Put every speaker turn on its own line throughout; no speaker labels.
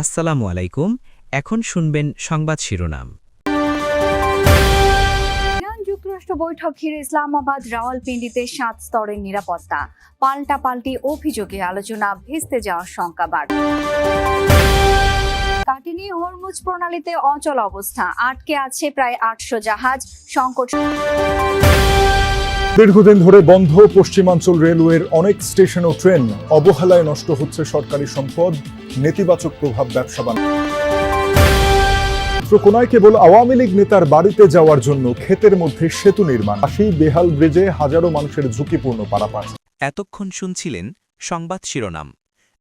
আসসালামু আলাইকুম। এখন শুনবেন সংবাদ শিরোনাম।
ইরান যুক্তরাষ্ট্র বৈঠক ঘিরে ইসলামাবাদ রাওয়ালপিন্ডিতে 7 স্তরের নিরাপত্তা, পাল্টাপাল্টি অভিযোগে আলোচনা ভেস্তে যাওয়ার শঙ্কা বাড়ছে। কাটিনি হরমুজ প্রণালীতে অচল অবস্থা, আটকে আছে প্রায় 800 জাহাজ, সংকট।
দীর্ঘদিন ধরে বন্ধ পশ্চিমাঞ্চল রেলওয়ের অনেক স্টেশন ও ট্রেন, অবহেলায় নষ্ট হচ্ছে সরকারি সম্পদ, নেতিবাচক প্রভাব ব্যবসা বাণিজ্য। কোনায় কেবল আওয়ামী লীগ নেতার বাড়িতে যাওয়ার জন্য ক্ষেতের মধ্যে সেতু নির্মাণ, সেই বেহাল ব্রিজে হাজারো মানুষের ঝুঁকিপূর্ণ পারাপার।
এতক্ষণ শুনছিলেন সংবাদ শিরোনাম।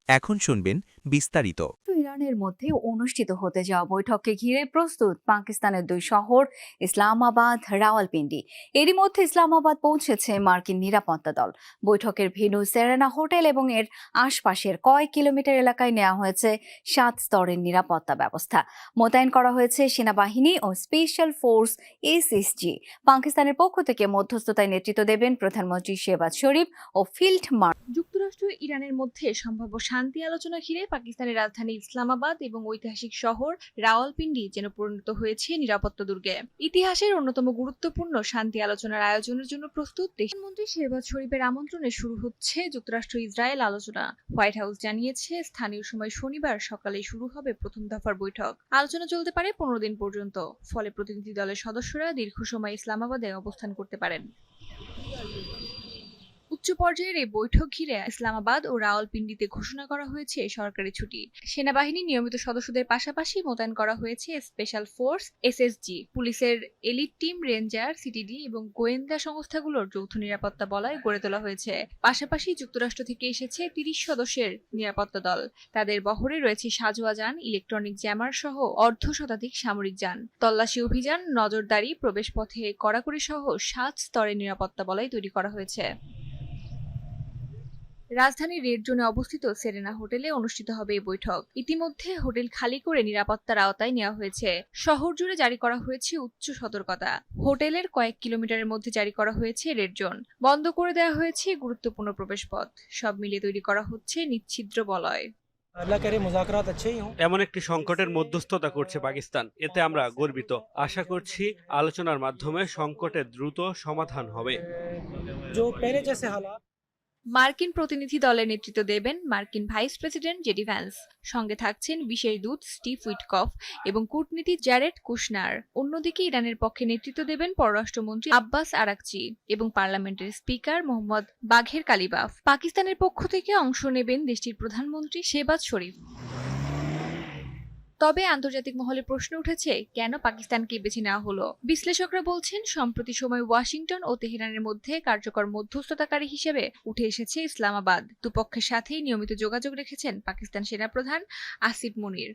এখন শুনবেন বিস্তারিত।
ইরানের মধ্যে অনুষ্ঠিত হতে যাওয়া বৈঠককে ঘিরে প্রস্তুত পাকিস্তানের 2 শহর ইসলামাবাদ, রাওয়ালপিন্ডি। এরই মধ্যে ইসলামাবাদ পৌঁছেছে মার্কিন নিরাপত্তা দল। বৈঠকের ভেন্যু সেরেনা হোটেল এবং এর আশপাশের কয়েক কিলোমিটার এলাকায় নেওয়া হয়েছে 7 স্তরের নিরাপত্তা ব্যবস্থা। মোতায়েন করা হয়েছে সেনাবাহিনী ও স্পেশাল ফোর্স এসএসজি। পাকিস্তানের পক্ষ থেকে মধ্যস্থতায় নেতৃত্ব দেবেন প্রধানমন্ত্রী শেহবাজ শরীফ ও ফিল্ড মার্শাল।
যুক্তরাষ্ট্র ইরানের মধ্যে সম্ভাব্য শান্তি আলোচনা ঘিরে পাকিস্তানের রাজধানী ইসলামাবাদ এবং ঐতিহাসিক শহর রাওয়ালপিন্ডি যেন পরিণত হয়েছে নিরাপত্তা দুর্গে। ইতিহাসের অন্যতম গুরুত্বপূর্ণ শান্তি আলোচনার আয়োজনের জন্য প্রস্তুত প্রধানমন্ত্রী শেহবাজ শরীফের আমন্ত্রণে শুরু হচ্ছে যুক্তরাষ্ট্র ইসরায়েল আলোচনা। হোয়াইট হাউস জানিয়েছে স্থানীয় সময় শনিবার সকালে শুরু হবে প্রথম দফার বৈঠক। আলোচনা চলতে পারে 15 দিন পর্যন্ত। ফলে প্রতিনিধি দলের সদস্যরা দীর্ঘ সময় ইসলামাবাদে অবস্থান করতে পারেন। উচ্চ পর্যায়ের এই বৈঠক ঘিরে ইসলামাবাদ ও রাওয়ালপিন্ডিতে ঘোষণা করা হয়েছে সরকারি ছুটি। সেনাবাহিনীর নিয়মিত সদস্যদের পাশাপাশি মোতায়েন করা হয়েছে স্পেশাল ফোর্স এসএসজি, পুলিশের এলিট টিম, রেঞ্জার, সিটিডি এবং গোয়েন্দা সংস্থাগুলোর যৌথ নিরাপত্তা বলয় গড়ে তোলা হয়েছে। পাশাপাশি যুক্তরাষ্ট্র থেকে এসেছে 30 সদস্যের নিরাপত্তা দল। তাদের বহরে রয়েছে সাঁজোয়া যান, ইলেকট্রনিক জ্যামার সহ অর্ধশতাধিক সামরিক যান। তল্লাশি অভিযান, নজরদারি, প্রবেশপথে কড়াকড়ি সহ 7 স্তরের নিরাপত্তা বলয় তৈরি করা হয়েছে। রাজধানীর রেড জোনে অবস্থিত সেরেনা হোটেলে অনুষ্ঠিত হবে এই বৈঠক। ইতিমধ্যে হোটেল খালি করে নিরাপত্তার আওতায় নেওয়া হয়েছে। শহর জুড়ে জারি করা হয়েছে উচ্চ সতর্কতা। হোটেলের কয়েক কিলোমিটারের মধ্যে জারি করা হয়েছে রেড জোন। বন্ধ করে দেওয়া হয়েছে গুরুত্বপূর্ণ প্রবেশপথ। সব মিলিয়ে তৈরি করা হচ্ছে নিচ্ছিদ্র বলয়।
এমন একটি সংকটের মধ্যস্থতা করছে পাকিস্তান, এতে আমরা গর্বিত। আশা করছি আলোচনার মাধ্যমে সংকটের দ্রুত সমাধান হবে।
মার্কিন প্রতিনিধি দলের নেতৃত্ব দেবেন মার্কিন ভাইস প্রেসিডেন্ট জেডি ভ্যান্স। সঙ্গে থাকছেন বিশেষ দূত স্টিভ উইটকফ এবং কূটনীতিক জ্যারেড কুশনার। অন্যদিকে ইরানের পক্ষে নেতৃত্ব দেবেন পররাষ্ট্রমন্ত্রী আব্বাস আরাকচি এবং পার্লামেন্টের স্পিকার মোহাম্মদ বাঘের কালিবাফ। পাকিস্তানের পক্ষ থেকে অংশ নেবেন দেশটির প্রধানমন্ত্রী শেহবাজ শরীফ। তবে আন্তর্জাতিক মহলে প্রশ্ন উঠেছে, কেন পাকিস্তানকে বেছে নেওয়া হলো? বিশ্লেষকরা বলছেন, সম্প্রতি সময় ওয়াশিংটন ও তেহরানের মধ্যে কার্যকর মধ্যস্থতাকারী হিসেবে উঠে এসেছে ইসলামাবাদ। দুপক্ষের সাথেই নিয়মিত যোগাযোগ রেখেছেন পাকিস্তান সেনাপ্রধান আসিফ মুনির।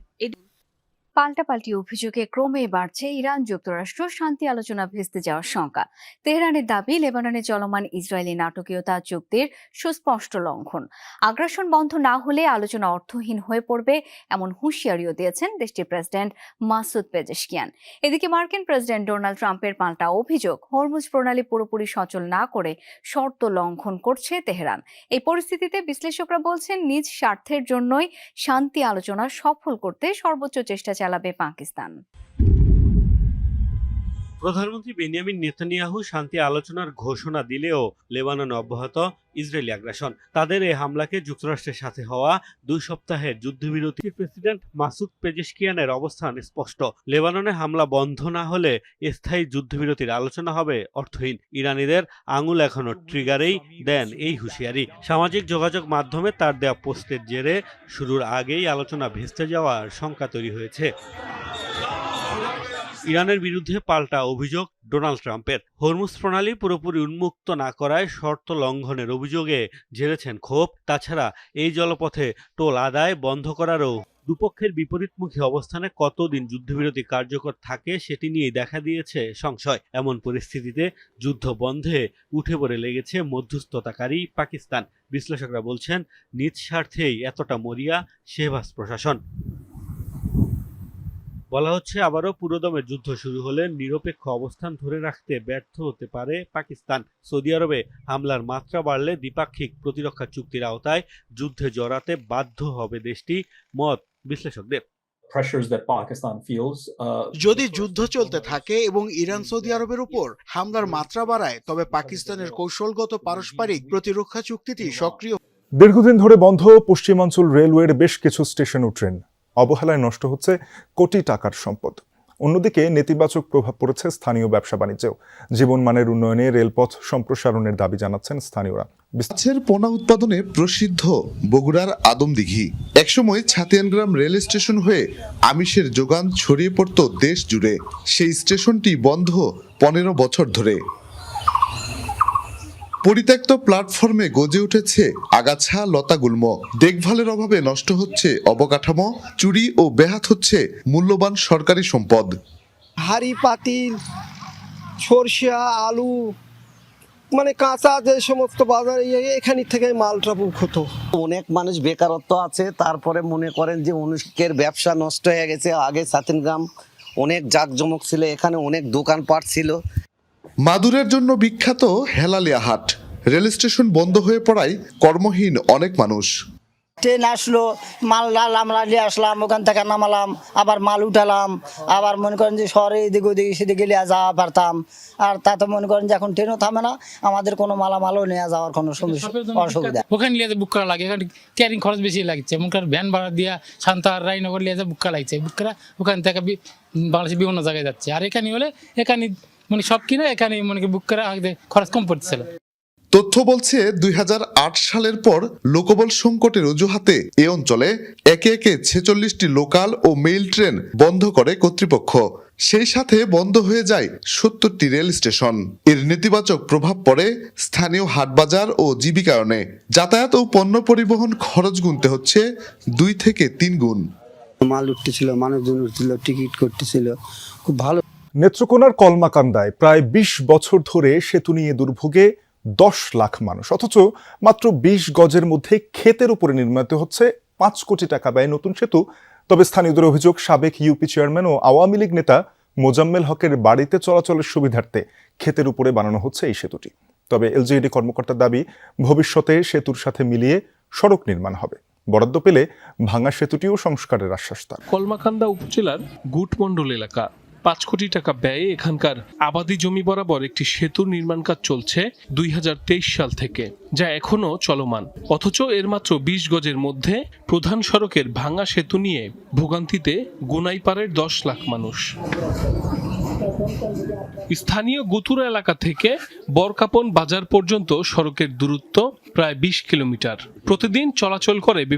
পাল্টাপাল্টি অভিযোগে ক্রমে বাড়ছে ইরান যুক্তরাষ্ট্র শান্তি আলোচনা ভেস্তে যাওয়ার শঙ্কা। তেহরানের দাবি, লেবাননে চলমান ইসরায়েলি নাটকীয়তা চুক্তির সুস্পষ্ট লঙ্ঘন। আগ্রাসন বন্ধ না হলে আলোচনা অর্থহীন হয়ে পড়বে, এমন হুঁশিয়ারিও দিয়েছেন দেশটির প্রেসিডেন্ট মাসুদ পেজেশকিয়ান। এদিকে মার্কিন প্রেসিডেন্ট ডোনাল্ড ট্রাম্পের পাল্টা অভিযোগ, হরমুজ প্রণালী পুরোপুরি সচল না করে শর্ত লঙ্ঘন করছে তেহরান। এই পরিস্থিতিতে বিশ্লেষকরা বলছেন, নিজ স্বার্থের জন্যই শান্তি আলোচনা সফল করতে সর্বোচ্চ চেষ্টা চালাবে পাকিস্তান।
প্রধানমন্ত্রী বেনিয়ামিন নেতানিয়াহু শান্তি আলোচনার ঘোষণা দিলেও লেবাননে অব্যাহত ইসরায়েলি আগ্রাসন। তাদের এই হামলাকে যুক্তরাষ্ট্রের সাথে হওয়া 2 সপ্তাহের যুদ্ধবিরতি। প্রেসিডেন্ট মাসুদ পেজেশকিয়ানের অবস্থান স্পষ্ট, লেবাননে হামলা বন্ধ না হলে স্থায়ী যুদ্ধবিরতির আলোচনা হবে অর্থহীন। ইরানিদের আঙুল এখনো ট্রিগারেই দেন এই হুঁশিয়ারি। সামাজিক যোগাযোগ মাধ্যমে তার দেওয়া পোস্টের জেরে শুরুর আগেই আলোচনা ভেস্তে যাওয়ার শঙ্কা তৈরি হয়েছে। ইরানের বিরুদ্ধে পাল্টা অভিযোগ ডোনাল্ড ট্রাম্পের। হরমুজ প্রণালী পুরোপুরি উন্মুক্ত না করায় শর্ত লঙ্ঘনের অভিযোগে ঝেড়েছেন ক্ষোভ। তাছাড়া এই জলপথে টোল আদায় বন্ধ করারও। দুপক্ষের বিপরীতমুখী অবস্থানে কতদিন যুদ্ধবিরতি কার্যকর থাকে সেটি নিয়েই দেখা দিয়েছে সংশয়। এমন পরিস্থিতিতে যুদ্ধ বন্ধে উঠে পড়ে লেগেছে মধ্যস্থতাকারী পাকিস্তান। বিশ্লেষকরা বলছেন, নিজ স্বার্থেই এতটা মরিয়া শেহবাজ প্রশাসন। বলা হচ্ছে, আবারও পুরোদমে যুদ্ধ শুরু হলে নিরপেক্ষ অবস্থান ধরে রাখতে ব্যর্থ হতে পারে পাকিস্তান। সৌদি আরবে হামলার মাত্রা বাড়লে দ্বিপাক্ষিক প্রতিরক্ষা চুক্তির আওতায় যুদ্ধে জড়াতে বাধ্য হবে দেশটি। মত বিশ্লেষকদের।
যদি যুদ্ধ চলতে থাকে এবং ইরান সৌদি আরবের উপর হামলার মাত্রা বাড়ায়, তবে পাকিস্তানের কৌশলগত পারস্পরিক প্রতিরক্ষা চুক্তিটি সক্রিয়।
দীর্ঘদিন ধরে বন্ধ পশ্চিমাঞ্চল রেলওয়ের বেশ কিছু স্টেশন ও ট্রেন। অবহেলায় নষ্ট হচ্ছে কোটি টাকার সম্পদ। অন্যদিকে নেতিবাচক প্রভাব পড়েছে স্থানীয় ব্যবসা বাণিজ্যেও। জীবনমানের উন্নয়নে রেলপথ সম্প্রসারণের দাবি জানাচ্ছেন স্থানীয়রা।
মাছের পোনা উৎপাদনে প্রসিদ্ধ বগুড়ার আদমদিঘি একসময় ছাতিয়ানগ্রাম রেল স্টেশন হয়ে আমিষের যোগান ছড়িয়ে পড়ত দেশ জুড়ে। সেই স্টেশনটি বন্ধ 15 বছর ধরে। পরিত্যক্ত প্ল্যাটফর্মে গজে উঠেছে আগাছা লতাগুল্ম। দেখভালের অভাবে নষ্ট হচ্ছে অবকাঠামো, চুরি ও ব্যাহত হচ্ছে মূল্যবান সরকারি সম্পদ।
হাড়ি পাতিল, সরষা, আলু, মানে কাঁচা যে সমস্ত বাজার এখান থেকে মালটা হতো।
অনেক মানুষ বেকারত্ব আছে, তারপরে মনে করেন যে অনেকের ব্যবসা নষ্ট হয়ে গেছে। আগে ছাতিয়ানগ্রাম অনেক জাঁকজমক ছিল, এখানে অনেক দোকানপাট ছিল।
মাদুরের জন্য বিখ্যাত হেলালিয়া হাট রেল স্টেশন বন্ধ হয়ে পড়ায় কর্মহীন অনেক মানুষ।
ট্রেন আসলো, মাল ডাল আমরা নিয়ে আসলাম, ওখান থেকে নামালাম, আবার মাল উঠালাম, আবার মনে করেন যে শহরে এদিকে ওদিকে সেদিকে নিয়ে যাওয়া পারতাম। আর তাতে মনে করেন যে এখন ট্রেনও থামে না, আমাদের কোনো মালামালও নিয়ে যাওয়ার কোনো অসুবিধা।
ওখানে নিয়ে বুক করা লাগে, এখানে ক্যারিং খরচ বেশি লাগছে। মনে করেন ভ্যান ভাড়া দিয়া সান্তাহার রায়নগর নিয়ে বুক করা লাগছে। বুক করা ওখান থেকে বাংলাদেশের বিভিন্ন জায়গায় যাচ্ছে। আর এখানে হলে এখানে মানে সব কিনা এখানে মনে বুক করা খরচ কম পড়ছিল।
তথ্য বলছে 2008 সালের পর লোকবল সংকটের অজুহাতে এ অঞ্চলে একে একে 46টি লোকাল ও মেইল ট্রেন বন্ধ করে কর্তৃপক্ষ। সেই সাথে বন্ধ হয়ে যায় 70টি রেল স্টেশন। এর নেতিবাচক প্রভাব পড়ে স্থানীয় হাটবাজার ও জীবিকায়নে। যাতায়াত ও পণ্য পরিবহন খরচ গুনতে হচ্ছে 2 থেকে 3 গুণ।
মাল উঠতেছিল, মানুষজন উঠছিল, টিকিট করতেছিল, খুব ভালো।
নেত্রকোনার কলমাকান্দায় প্রায় 20 বছর ধরে সেতু নিয়ে দুর্ভোগে 10 লাখ মানুষ, অথচ মাত্র 20 গজের মধ্যে ক্ষেতের উপরে নির্মিত হচ্ছে 5 কোটি টাকা ব্যয় নতুন সেতু। তবে স্থানীয়দের অভিযোগ, সাবেক ইউপি চেয়ারম্যান ও আওয়ামী লীগ নেতা মোজাম্মেল হকের বাড়িতে চলাচলের সুবিধার্থে ক্ষেতের উপরে বানানো হচ্ছে এই সেতুটি। তবে এলজিইডি কর্মকর্তার দাবি, ভবিষ্যতে সেতুর সাথে মিলিয়ে সড়ক নির্মাণ হবে। বরাদ্দ পেলে ভাঙা সেতুটিও সংস্কারের আশ্বাস তার।
কলমাকান্দা উপজেলার গুটমন্ডল এলাকা 5 কোটি টাকা ব্যয়ে এখানকার আবাদি জমি বরাবর একটি সেতু নির্মাণ কাজ চলছে 2023 সাল থেকে, যা এখনো চলমান। অথচ এর মাত্র 20 গজের মধ্যে প্রধান সড়কের ভাঙা সেতু নিয়ে ভোগান্তিতে গোনাইপাড়ের 10 লাখ মানুষ। স্থানীয় গুতুরা এলাকা থেকে বরকাপন বাজার পর্যন্ত সড়কের দূরত্ব প্রায় 20 কিলোমিটার। প্রতিদিন চলাচল করে